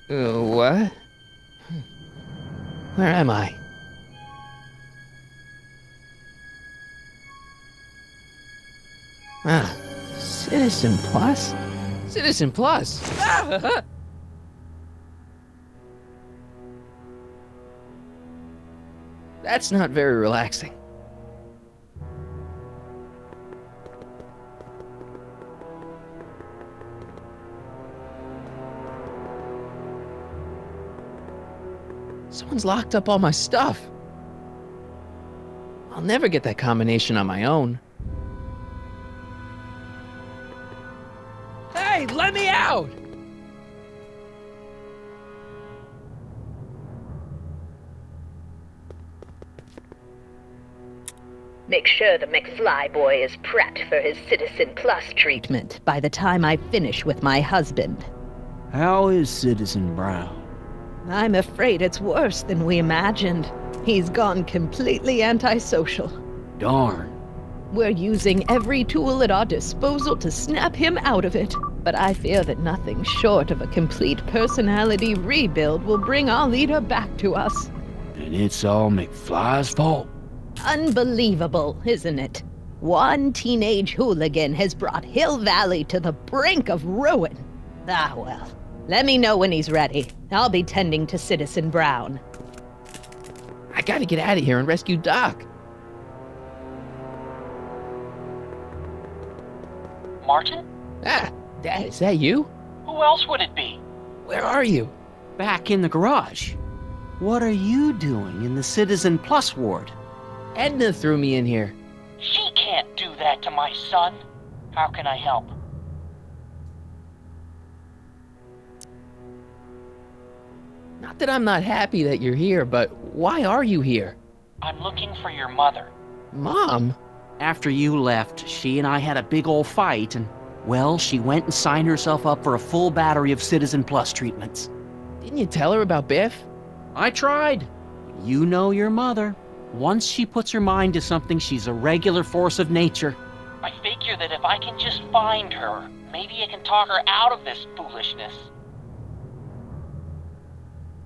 What? Where am I? Ah, Citizen Plus? Citizen Plus! Ah! That's not very relaxing. Someone's locked up all my stuff. I'll never get that combination on my own. Hey, let me out! Make sure the McFly boy is prepped for his Citizen Plus treatment by the time I finish with my husband. How is Citizen Brown? I'm afraid it's worse than we imagined. He's gone completely antisocial. Darn. We're using every tool at our disposal to snap him out of it. But I fear that nothing short of a complete personality rebuild will bring our leader back to us. And it's all McFly's fault? Unbelievable, isn't it? One teenage hooligan has brought Hill Valley to the brink of ruin. Ah, well. Let me know when he's ready. I'll be tending to Citizen Brown. I gotta get out of here and rescue Doc. Martin? Ah, Dad, is that you? Who else would it be? Where are you? Back in the garage. What are you doing in the Citizen Plus ward? Edna threw me in here. She can't do that to my son. How can I help? Not that I'm not happy that you're here, but why are you here? I'm looking for your mother. Mom? After you left, she and I had a big old fight, and, well, she went and signed herself up for a full battery of Citizen Plus treatments. Didn't you tell her about Biff? I tried. You know your mother. Once she puts her mind to something, she's a regular force of nature. I figure that if I can just find her, maybe I can talk her out of this foolishness.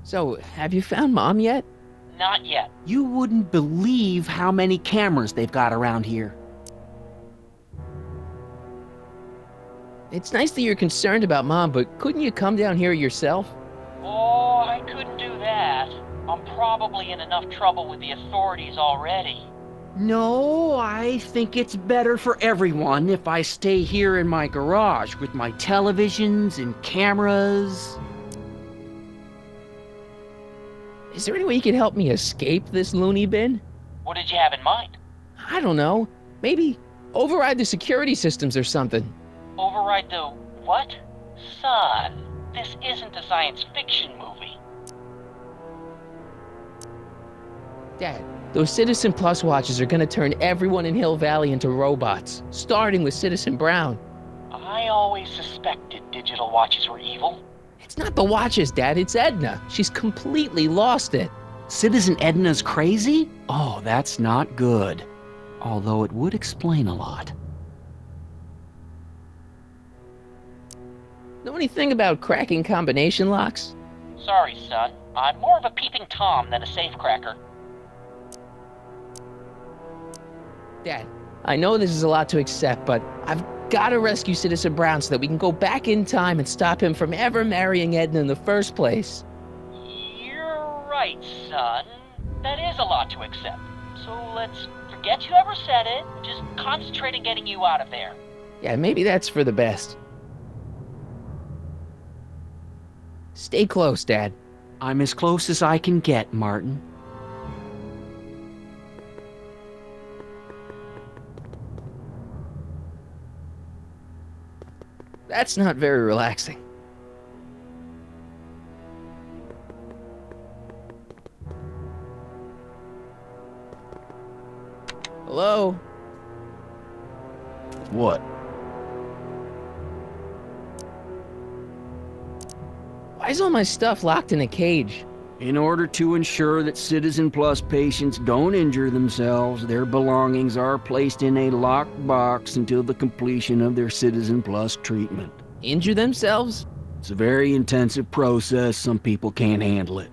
So, have you found Mom yet? Not yet. You wouldn't believe how many cameras they've got around here. It's nice that you're concerned about Mom, but couldn't you come down here yourself? Oh, I couldn't do that. I'm probably in enough trouble with the authorities already. No, I think it's better for everyone if I stay here in my garage with my televisions and cameras. Is there any way you can help me escape this loony bin? What did you have in mind? I don't know. Maybe override the security systems or something. Override the what? Son, this isn't a science fiction movie. Dad, those Citizen Plus watches are gonna turn everyone in Hill Valley into robots, starting with Citizen Brown. I always suspected digital watches were evil. It's not the watches, Dad, it's Edna. She's completely lost it. Citizen Edna's crazy? Oh, that's not good. Although it would explain a lot. Know anything about cracking combination locks? Sorry, son. I'm more of a peeping Tom than a safecracker. Dad, I know this is a lot to accept, but I've gotta rescue Citizen Brown so that we can go back in time and stop him from ever marrying Edna in the first place. You're right, son. That is a lot to accept. So let's forget you ever said it. Just concentrate on getting you out of there. Yeah, maybe that's for the best. Stay close, Dad. I'm as close as I can get, Martin. That's not very relaxing. Hello? What? Why is all my stuff locked in a cage? In order to ensure that Citizen Plus patients don't injure themselves, their belongings are placed in a locked box until the completion of their Citizen Plus treatment. Injure themselves? It's a very intensive process. Some people can't handle it.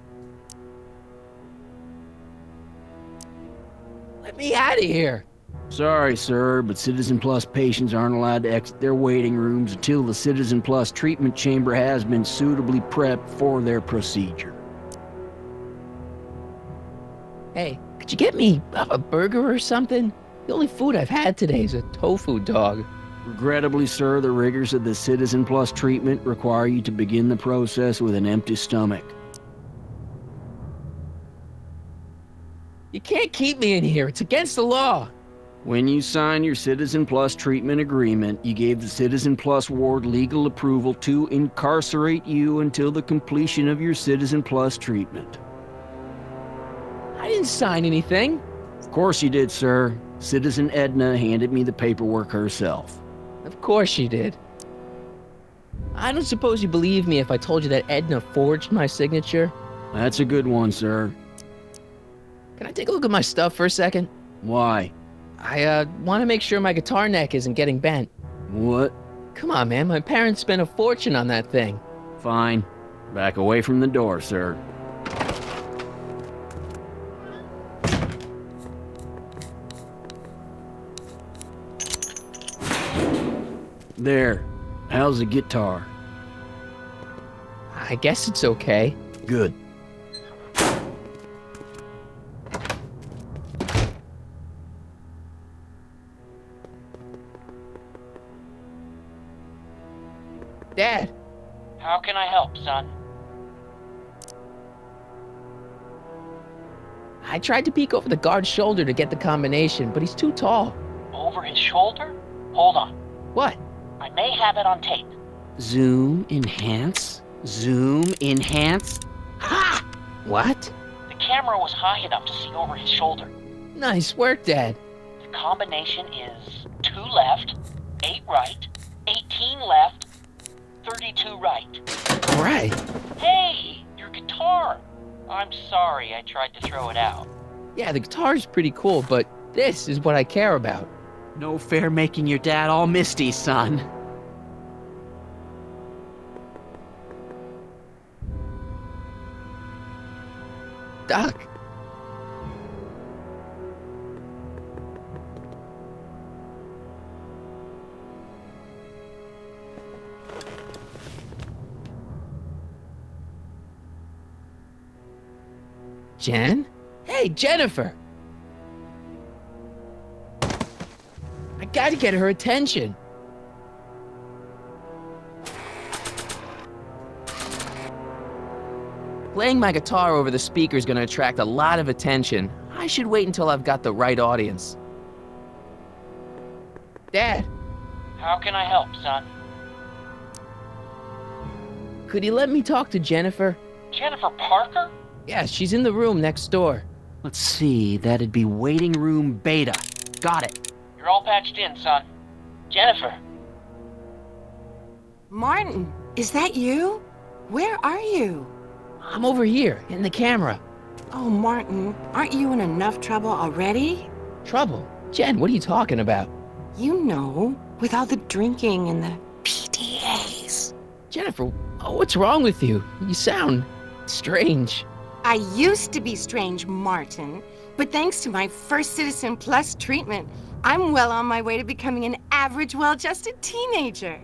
Let me out of here. Sorry, sir, but Citizen Plus patients aren't allowed to exit their waiting rooms until the Citizen Plus treatment chamber has been suitably prepped for their procedure. Hey, could you get me a burger or something? The only food I've had today is a tofu dog. Regrettably, sir, the rigors of the Citizen Plus treatment require you to begin the process with an empty stomach. You can't keep me in here. It's against the law. When you signed your Citizen Plus treatment agreement, you gave the Citizen Plus ward legal approval to incarcerate you until the completion of your Citizen Plus treatment. I didn't sign anything. Of course you did, sir. Citizen Edna handed me the paperwork herself. Of course she did. I don't suppose you believe me if I told you that Edna forged my signature? That's a good one, sir. Can I take a look at my stuff for a second? Why? I want to make sure my guitar neck isn't getting bent. What? Come on, man. My parents spent a fortune on that thing. Fine. Back away from the door, sir. There. How's the guitar? I guess it's okay. Good. Dad, How can I help, son? I tried to peek over the guard's shoulder to get the combination, but he's too tall. Over his shoulder? Hold on. What? I may have it on tape. Zoom, enhance. Zoom, enhance. Ha! What? The camera was high enough to see over his shoulder. Nice work, Dad. The combination is 2 left, 8 right, 18 left, 32 right. All right. Hey, your guitar! I'm sorry I tried to throw it out. Yeah, the guitar's pretty cool, but this is what I care about. No fair making your dad all misty, son. Doc. Jen? Hey, Jennifer! I gotta get her attention. Playing my guitar over the speaker is gonna attract a lot of attention. I should wait until I've got the right audience. Dad, How can I help, son? could you let me talk to Jennifer? Jennifer Parker? Yeah, she's in the room next door. Let's see, that'd be waiting room beta. Got it. You're all patched in, son. Jennifer. Martin, is that you? Where are you? I'm over here, in the camera. Oh, Martin, aren't you in enough trouble already? Trouble? Jen, what are you talking about? You know, with all the drinking and the PDAs. Jennifer, what's wrong with you? You sound strange. I used to be strange, Martin, but thanks to my first Citizen Plus treatment, I'm well on my way to becoming an average, well-adjusted teenager.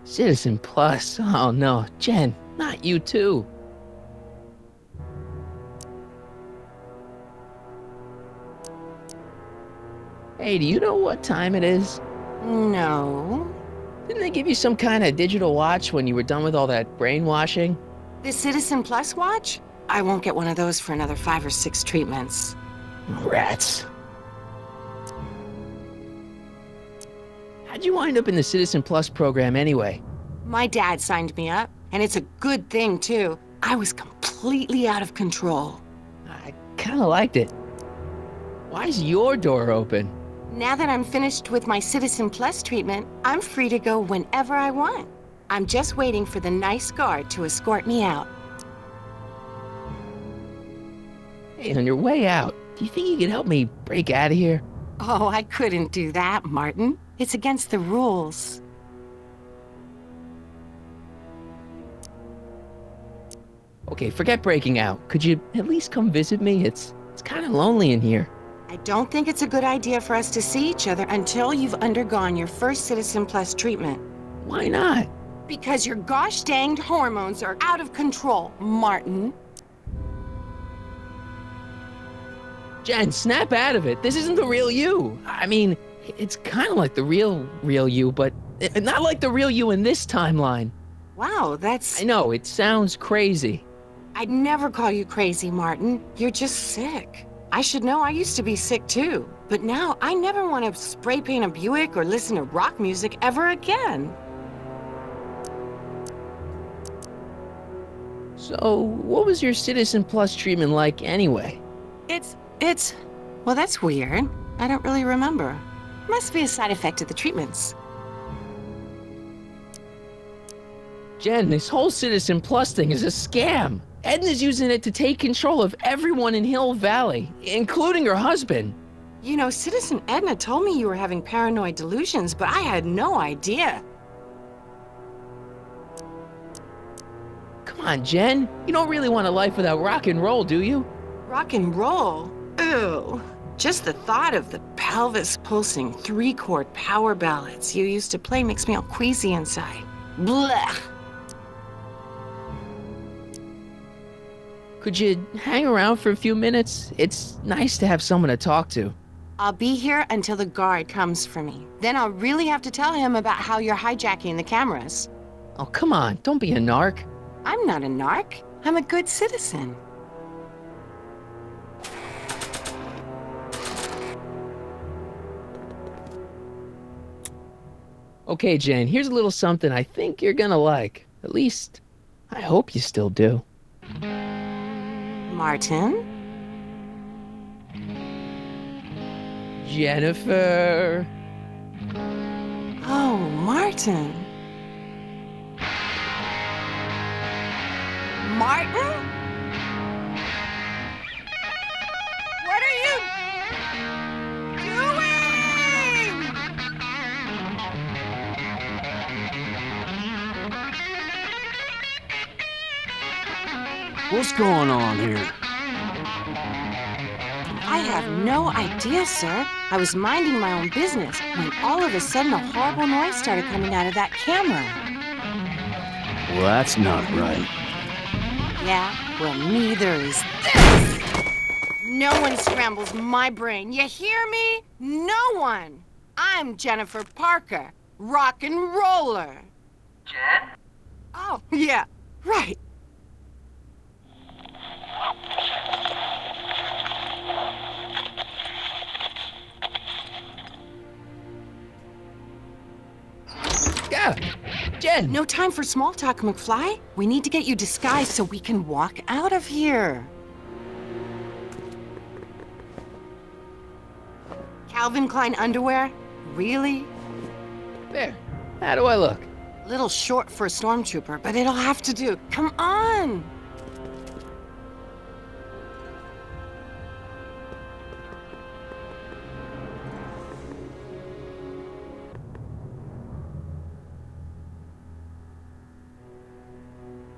Citizen Plus? Oh no, Jen, not you too. Hey, do you know what time it is? No. Didn't they give you some kind of digital watch when you were done with all that brainwashing? The Citizen Plus watch? I won't get one of those for another 5 or 6 treatments. Rats. How'd you wind up in the Citizen Plus program anyway? My dad signed me up, and it's a good thing, too. I was completely out of control. I kinda liked it. Why is your door open? Now that I'm finished with my Citizen Plus treatment, I'm free to go whenever I want. I'm just waiting for the nice guard to escort me out. Hey, on your way out, do you think you could help me break out of here? Oh, I couldn't do that, Martin. It's against the rules. Okay, forget breaking out. Could you at least come visit me? It's kind of lonely in here. I don't think it's a good idea for us to see each other until you've undergone your first Citizen Plus treatment. Why not? Because your gosh danged hormones are out of control, Martin. Jen, snap out of it. This isn't the real you. I mean, it's kind of like the real you, but not like the real you in this timeline. Wow, I know, it sounds crazy. I'd never call you crazy, Martin. You're just sick. I should know, I used to be sick too. But now, I never want to spray paint a Buick or listen to rock music ever again. So, what was your Citizen Plus treatment like anyway? Well, that's weird. I don't really remember. Must be a side effect of the treatments. Jen, this whole Citizen Plus thing is a scam. Edna's using it to take control of everyone in Hill Valley, including her husband. You know, Citizen Edna told me you were having paranoid delusions, but I had no idea. Come on, Jen. You don't really want a life without rock and roll, do you? Rock and roll? Ew. Just the thought of the pelvis-pulsing, three-chord power ballads you used to play makes me all queasy inside. Blech. Could you hang around for a few minutes? It's nice to have someone to talk to. I'll be here until the guard comes for me. Then I'll really have to tell him about how you're hijacking the cameras. Oh, come on. Don't be a narc. I'm not a narc. I'm a good citizen. Okay, Jane, here's a little something I think you're gonna like. At least, I hope you still do. Martin? Jennifer. Oh, Martin. Martin? What are you doing? What's going on here? I have no idea, sir. I was minding my own business when all of a sudden a horrible noise started coming out of that camera. Well, that's not right. Yeah, well, neither is this. No one scrambles my brain. You hear me? No one. I'm Jennifer Parker, rock and roller. Jen? Oh, yeah, right. Yeah, Jen. No time for small talk, McFly. We need to get you disguised so we can walk out of here. Calvin Klein underwear? Really? There. How do I look? Little short for a stormtrooper, but it'll have to do. Come on!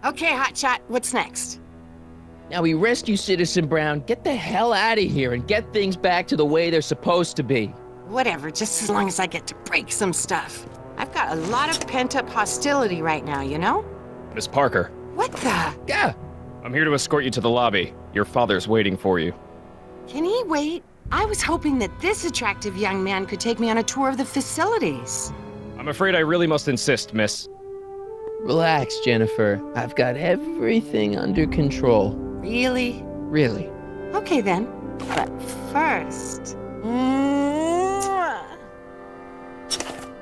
Okay, Hotshot, what's next? Now we rescue Citizen Brown, get the hell out of here, and get things back to the way they're supposed to be. Whatever, just as long as I get to break some stuff. I've got a lot of pent-up hostility right now, you know? Miss Parker, What the? Yeah. I'm here to escort you to the lobby. Your father's waiting for you. Can he wait? I was hoping that this attractive young man could take me on a tour of the facilities. I'm afraid I really must insist, miss. Relax, Jennifer. I've got everything under control. Really? Really. Okay then. But first... Mwah!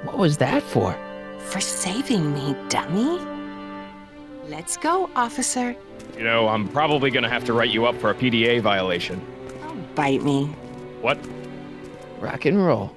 What was that for? For saving me, dummy. Let's go, officer. You know, I'm probably gonna have to write you up for a PDA violation. Don't bite me. What? Rock and roll.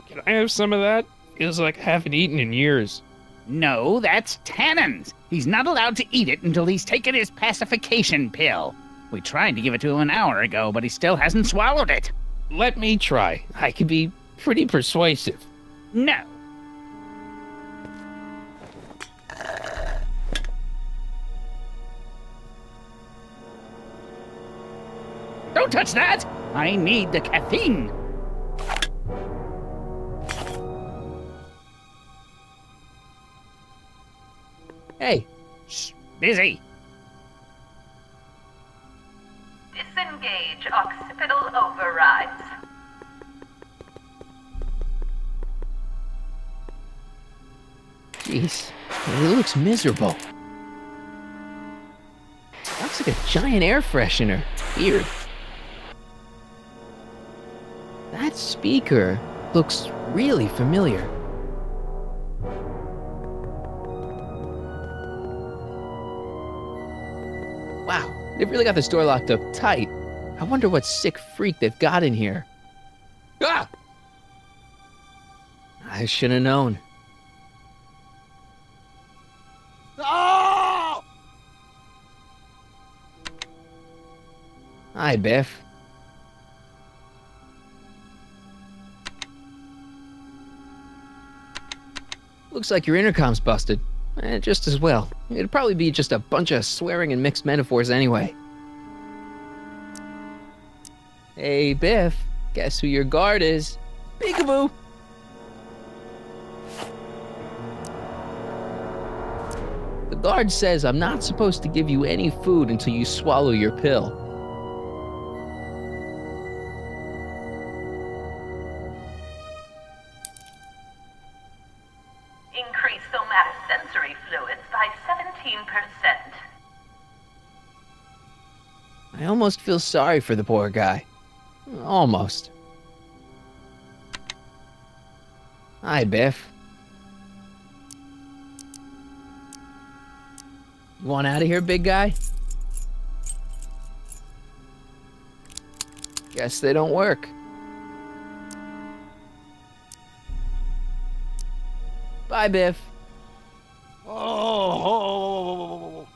Can I have some of that? Feels like I haven't eaten in years. No, that's Tannen's. He's not allowed to eat it until he's taken his pacification pill. We tried to give it to him an hour ago, but he still hasn't swallowed it. Let me try. I can be pretty persuasive. No. Don't touch that! I need the caffeine. Hey, Shh, busy. Disengage occipital overrides. jeez, he looks miserable. Looks like a giant air freshener. Weird. That speaker looks really familiar. Wow, they've really got this door locked up tight. I wonder what sick freak they've got in here. Ah! I should have known. Oh! Hi, Biff. Looks like your intercom's busted. Just as well. It'd probably be just a bunch of swearing and mixed metaphors anyway. Hey, Biff. Guess who your guard is? Peekaboo! The guard says I'm not supposed to give you any food until you swallow your pill. Increase somatosensory fluids by 17%. I almost feel sorry for the poor guy. Almost. Hi, Biff. You want out of here, big guy? Guess they don't work. Bye, Biff. Oh!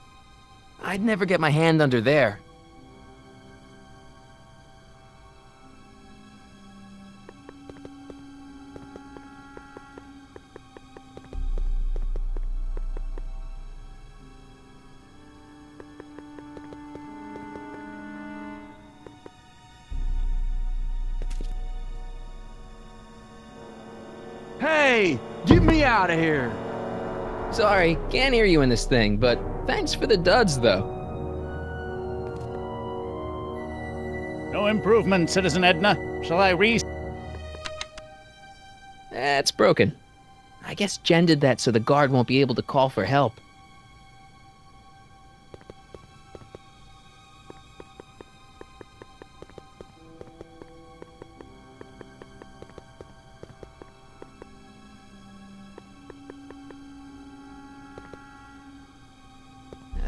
I'd never get my hand under there. Hey, get me out of here! Sorry, can't hear you in this thing, but thanks for the duds, though. No improvement, Citizen Edna. Shall I It's broken. I guess Jen did that so the guard won't be able to call for help.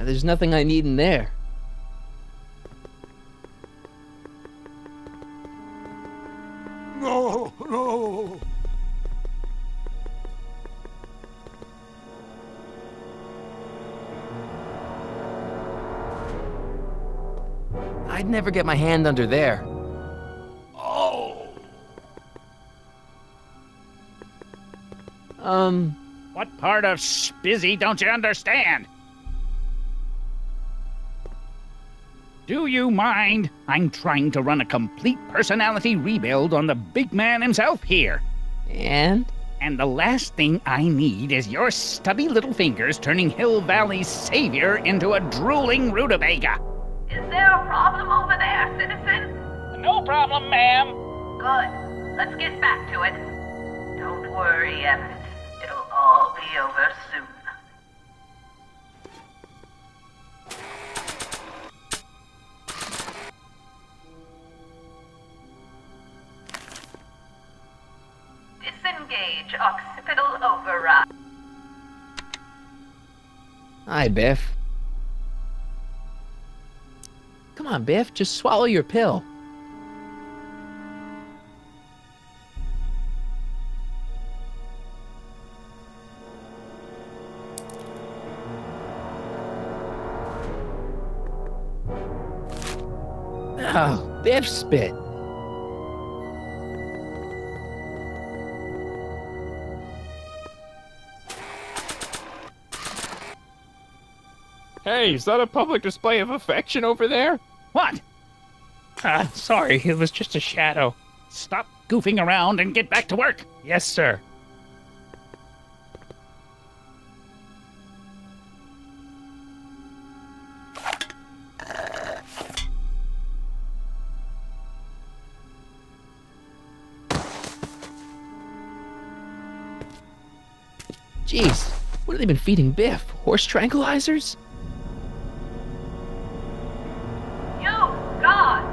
There's nothing I need in there. No, no! I'd never get my hand under there. Oh! What part of busy don't you understand? Do you mind? I'm trying to run a complete personality rebuild on the big man himself here. And? And the last thing I need is your stubby little fingers turning Hill Valley's savior into a drooling rutabaga. Is there a problem over there, citizen? No problem, ma'am. Good. Let's get back to it. Don't worry, Emmett. It'll all be over soon. Disengage occipital override. Hi, Biff. Come on, Biff, just swallow your pill. Oh, Biff spit. Hey, is that a public display of affection over there? What? Sorry, it was just a shadow. Stop goofing around and get back to work. Yes, sir. Jeez, what have they been feeding Biff? Horse tranquilizers? You, God!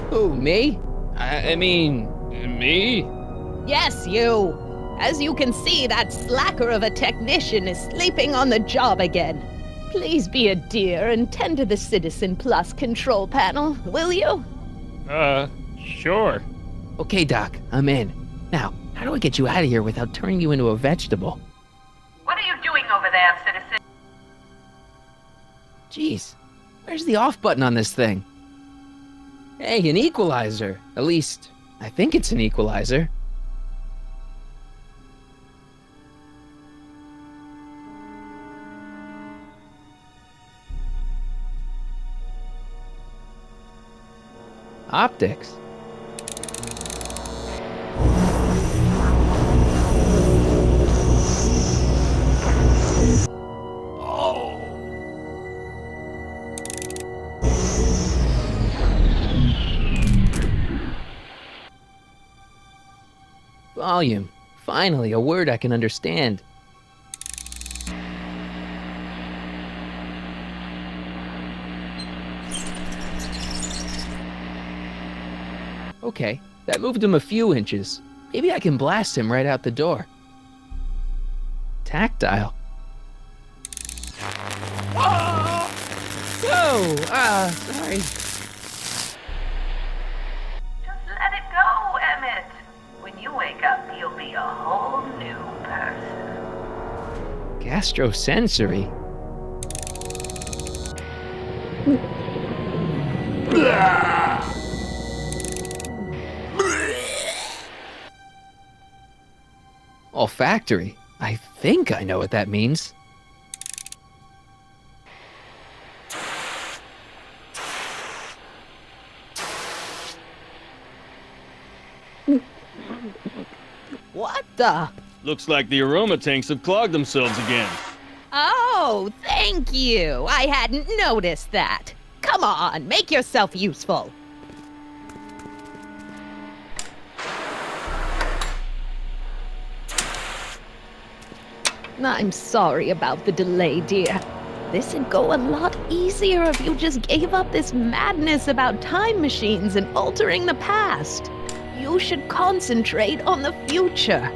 Who, me? I mean, me? Yes, you. As you can see, that slacker of a technician is sleeping on the job again. Please be a dear and tend to the Citizen Plus control panel, will you? Sure. Okay, Doc, I'm in. Now, how do I get you out of here without turning you into a vegetable? What are you doing over there, citizen? Jeez, where's the off button on this thing? Hey, an equalizer. At least, I think it's an equalizer. Optics. Volume. Finally, a word I can understand. Okay, that moved him a few inches. Maybe I can blast him right out the door. Tactile. Oh! Sorry. Just let it go, Emmett. When you wake up, you'll be a whole new person. Gastrosensory. Olfactory. I think I know what that means. What the? Looks like the aroma tanks have clogged themselves again. Oh, thank you. I hadn't noticed that. Come on, make yourself useful. I'm sorry about the delay, dear. This'd go a lot easier if you just gave up this madness about time machines and altering the past. You should concentrate on the future.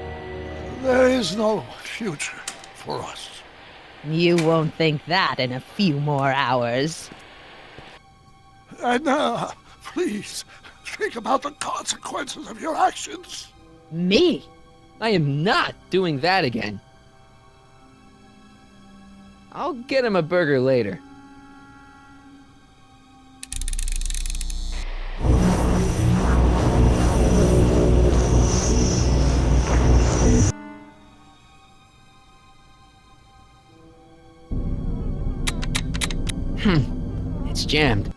There is no future for us. You won't think that in a few more hours. And, please, think about the consequences of your actions. Me? I am not doing that again. I'll get him a burger later. It's jammed.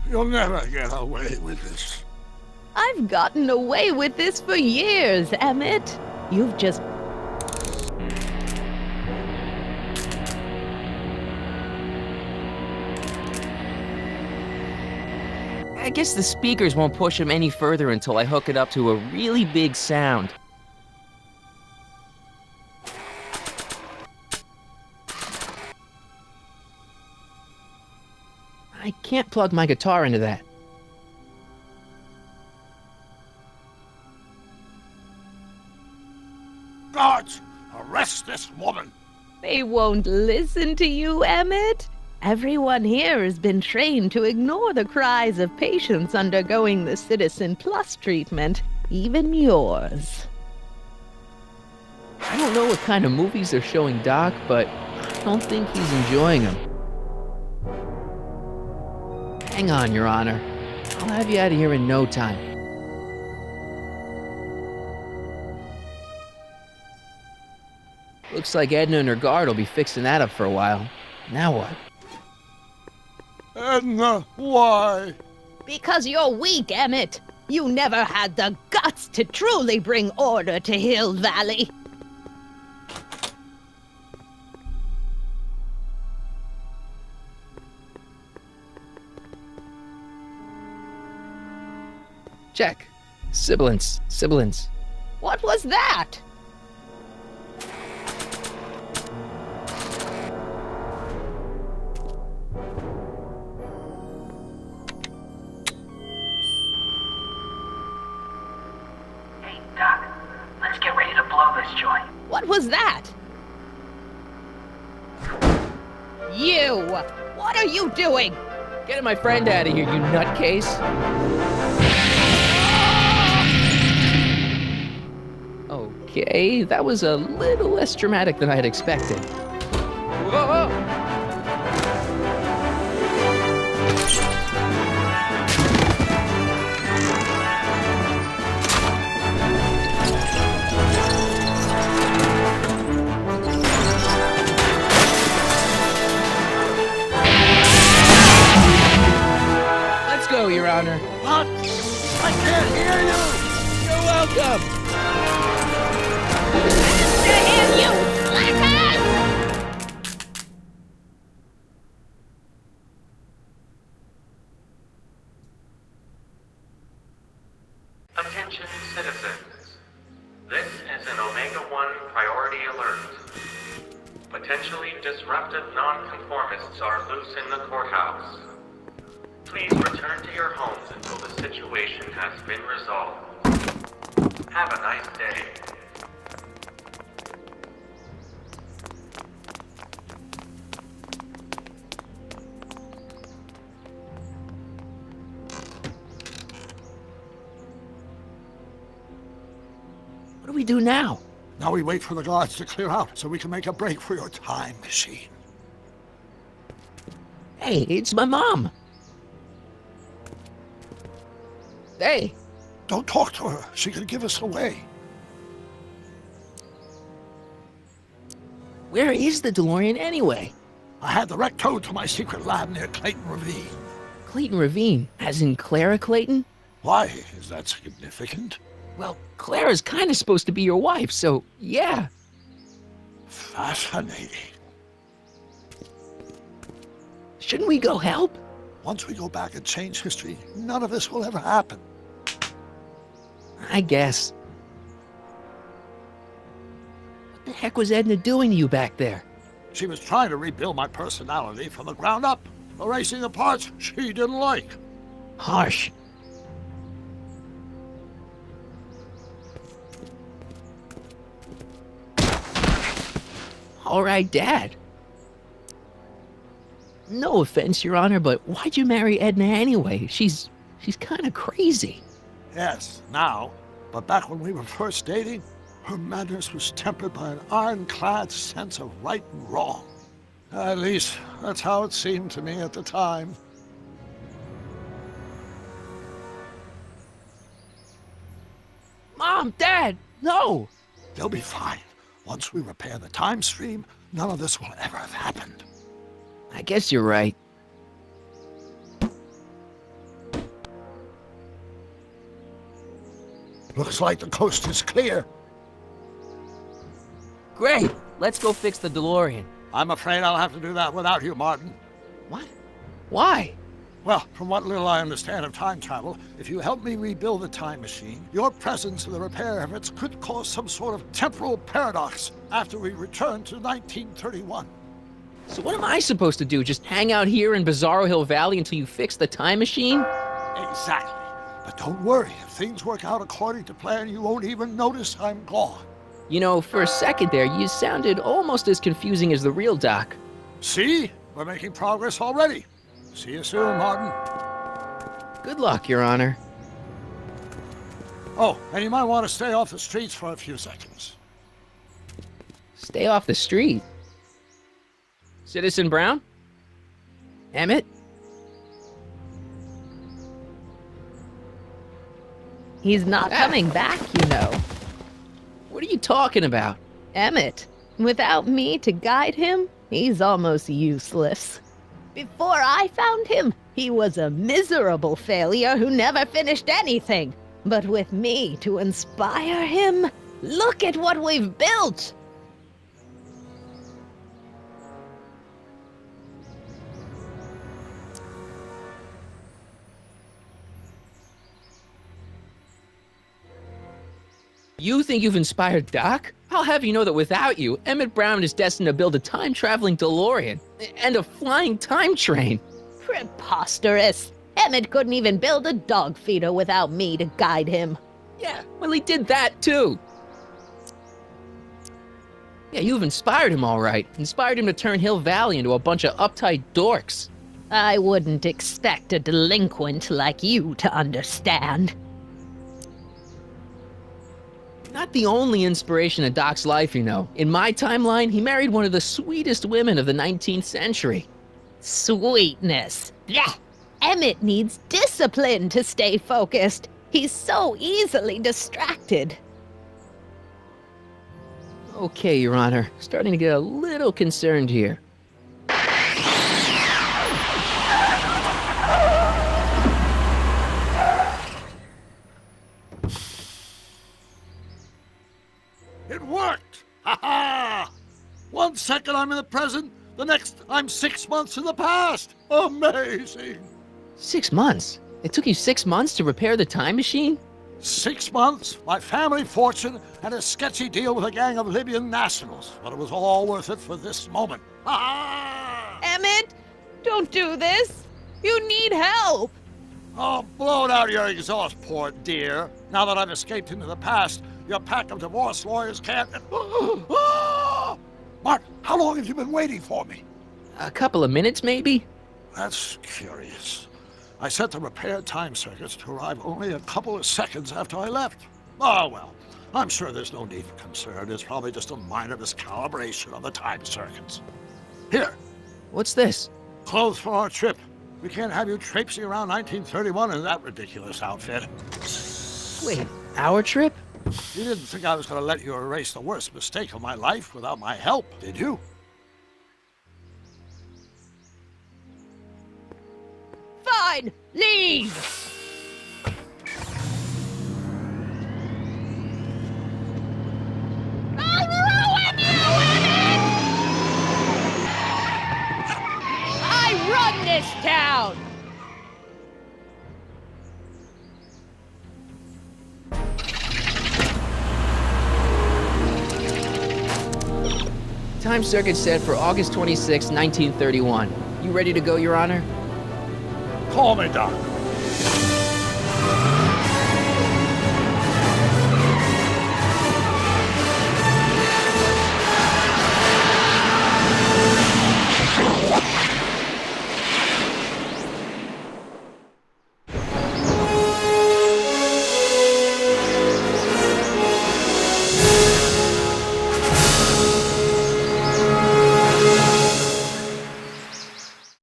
You'll never get away with this. I've gotten away with this for years, Emmett. You've just... I guess the speakers won't push him any further until I hook it up to a really big sound. I can't plug my guitar into that. Guards, arrest this woman. They won't listen to you, Emmett. Everyone here has been trained to ignore the cries of patients undergoing the Citizen Plus treatment, even yours. I don't know what kind of movies they're showing Doc, but I don't think he's enjoying them. Hang on, Your Honor. I'll have you out of here in no time. Looks like Edna and her guard will be fixing that up for a while. Now what? Edna, why? Because you're weak, Emmett. You never had the guts to truly bring order to Hill Valley. Check. Sibilance. What was that? Hey, Doc, let's get ready to blow this joint. What was that? You! What are you doing? Getting my friend out of here, you nutcase. Okay, that was a little less dramatic than I had expected. Whoa! Let's go, Your Honor. What? I can't hear you! You're welcome! Attention citizens. This is an Omega-1 priority alert. Potentially disruptive nonconformists are loose in the courthouse. Please return to your homes until the situation has been resolved. Have a nice day. What do we do now? Now we wait for the guards to clear out so we can make a break for your time machine. Hey, it's my mom. Hey. Don't talk to her. She could give us away. Where is the DeLorean anyway? I had the wreck towed to my secret lab near Clayton Ravine. Clayton Ravine, as in Clara Clayton? Why? Is that significant? Well, Clara's kind of supposed to be your wife, so yeah. Fascinating. Shouldn't we go help? Once we go back and change history, none of this will ever happen. I guess. What the heck was Edna doing to you back there? She was trying to rebuild my personality from the ground up, erasing the parts she didn't like. Harsh. All right, Dad. No offense, Your Honor, but why'd you marry Edna anyway? She's kind of crazy. Yes, now. But back when we were first dating, her madness was tempered by an ironclad sense of right and wrong. At least, that's how it seemed to me at the time. Mom, Dad, no! They'll be fine. Once we repair the time stream, none of this will ever have happened. I guess you're right. Looks like the coast is clear. Great! Let's go fix the DeLorean. I'm afraid I'll have to do that without you, Martin. What? Why? Well, from what little I understand of time travel, if you help me rebuild the time machine, your presence in the repair efforts could cause some sort of temporal paradox after we return to 1931. So what am I supposed to do? Just hang out here in Bizarro Hill Valley until you fix the time machine? Exactly. But don't worry, if things work out according to plan, you won't even notice I'm gone. You know, for a second there, you sounded almost as confusing as the real Doc. See? We're making progress already. See you soon, Martin. Good luck, Your Honor. Oh, and you might want to stay off the streets for a few seconds. Stay off the street. Citizen Brown? Emmett? He's not coming back, you know. What are you talking about? Emmett, without me to guide him, he's almost useless. Before I found him, he was a miserable failure who never finished anything. But with me to inspire him, look at what we've built! You think you've inspired Doc? I'll have you know that without you, Emmett Brown is destined to build a time-traveling DeLorean and a flying time train. Preposterous! Emmett couldn't even build a dog feeder without me to guide him. Yeah, well, he did that too. Yeah, you've inspired him all right. Inspired him to turn Hill Valley into a bunch of uptight dorks. I wouldn't expect a delinquent like you to understand. Not the only inspiration in Doc's life, you know. In my timeline, he married one of the sweetest women of the 19th century. Sweetness. Yeah. Emmett needs discipline to stay focused. He's so easily distracted. Okay, Your Honor. Starting to get a little concerned here. It worked! Ha ha! 1 second I'm in the present, the next I'm 6 months in the past. Amazing! 6 months? It took you 6 months to repair the time machine? 6 months, my family fortune, and a sketchy deal with a gang of Libyan nationals. But it was all worth it for this moment. Ha ha! Emmett, don't do this. You need help. Oh, blow it out of your exhaust, poor dear. Now that I've escaped into the past, your pack of divorce lawyers can't... Mark, how long have you been waiting for me? A couple of minutes, maybe? That's curious. I set the repaired time circuits to arrive only a couple of seconds after I left. Oh, well, I'm sure there's no need for concern. It's probably just a minor miscalibration of the time circuits. Here. What's this? Clothes for our trip. We can't have you traipsing around 1931 in that ridiculous outfit. Wait, our trip? You didn't think I was going to let you erase the worst mistake of my life without my help, did you? Fine, leave! I'll ruin you, Emmett! I run this town! Time circuit set for August 26, 1931. You ready to go, Your Honor? Call me, Doc.